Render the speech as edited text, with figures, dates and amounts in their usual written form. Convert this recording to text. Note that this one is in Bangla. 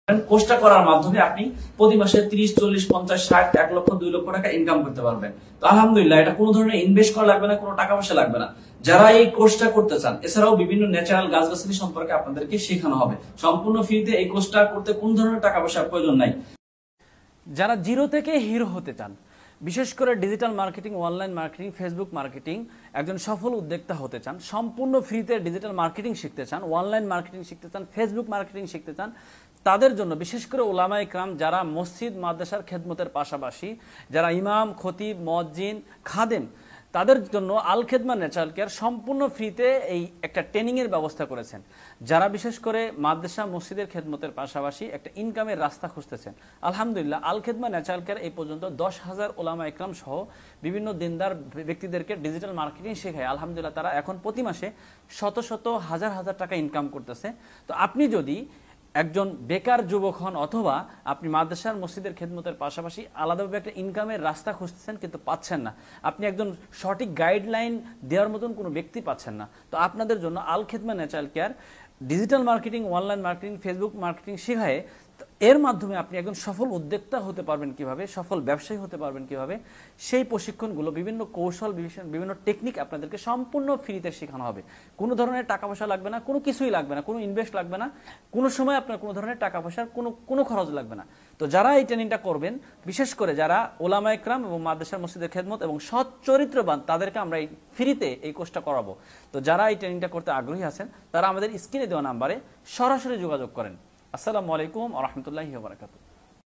কোর্সটা করার মাধ্যমে আপনি প্রতি মাসে 30, 40, 50, 60, 1 লক্ষ 2 লক্ষ টাকা ইনকাম করতে পারবেন। তো আলহামদুলিল্লাহ, এটা কোনো ধরনের ইনভেস্ট করা লাগবে না, কোনো টাকা পয়সা লাগবে না। যারা এই কোর্সটা করতে চান, এছাড়াও বিভিন্ন ন্যাচারাল গাছগাছালি সম্পর্কে আপনাদেরকে শেখানো হবে সম্পূর্ণ ফ্রিতে। এই কোর্সটা করতে কোন ধরনের টাকা পয়সার প্রয়োজন নাই। যারা জিরো থেকে হিরো হতে চান, বিশেষ করে digital marketing, online marketing, Facebook marketing, একজন সফল উদ্যোক্তা হতে চান, সম্পূর্ণ ফ্রিতে ডিজিটাল মার্কেটিং শিখতে চান, অনলাইন মার্কেটিং শিখতে চান, ফেসবুক মার্কেটিং শিখতে চান, তাদের জন্য বিশেষ করে উলামা ইকরাম যারা মসজিদ মাদ্রাসার খেদমতের পাশাপাশি যারা ইমাম, খতিব, মুয়াজ্জিন, খাদেম, তাদের জন্য আল খেদমা ন্যাচারাল কেয়ার সম্পূর্ণ ফ্রিতে এই একটা ট্রেনিং এর ব্যবস্থা করেছেন। যারা বিশেষ করে মাদ্রাসা মসজিদের খেদমতের পাশাপাশি একটা ইনকামের রাস্তা খুঁজতেছেন, আলহামদুলিল্লাহ আল খেদমা ন্যাচারাল কেয়ার এই পর্যন্ত 10,000 উলামা ইকরাম সহ বিভিন্ন দিনদার ব্যক্তিদেরকে ডিজিটাল মার্কেটিং শেখায়। আলহামদুলিল্লাহ তারা এখন প্রতি মাসে শত শত হাজার হাজার টাকা ইনকাম করতেছে। তো আপনি যদি একজন বেকার যুবক হন, অথবা আপনি মাদ্রাসার মসজিদের খেদমতের পাশাপাশি আলাদাভাবে একটা ইনকামের রাস্তা খুঁজতেছেন কিন্তু পাচ্ছেন না, আপনি একজন সঠিক গাইডলাইন দেওয়ার মতন কোনো ব্যক্তি পাচ্ছেন না, তো আপনাদের জন্য Al Khedma natural care digital marketing, online marketing, Facebook marketing শেখায়। এর মাধ্যমে আপনি একজন সফল উদ্যোক্তা হতে পারবেন কিভাবে, সফল ব্যবসায়ী হতে পারবেন কিভাবে, সেই প্রশিক্ষণগুলো, বিভিন্ন কৌশল, বিভিন্ন টেকনিক আপনাদেরকে সম্পূর্ণ ফ্রিতে শেখানো হবে। কোনো ধরনের টাকা পয়সা লাগবে না, কোনো কিছুই লাগবে না, কোনো ইনভেস্ট লাগবে না, কোনো সময় আপনার কোনো ধরনের টাকা পয়সার কোনো খরচ লাগবে না। তো যারা এই ট্রেনিংটা করবেন, বিশেষ করে যারা ওলামা ইকরাম এবং মাদ্রাসার মসজিদের খেদমত এবং সৎ চরিত্রবান, তাদেরকে আমরা এই ফ্রিতে এই কোর্সটা করাবো। তো যারা এই ট্রেনিংটা করতে আগ্রহী আছেন, তারা আমাদের স্ক্রিনে দেওয়া নাম্বারে সরাসরি যোগাযোগ করেন। আসসালামু আলাইকুম ওয়া রাহমাতুল্লাহি ওয়া বারাকাতুহু।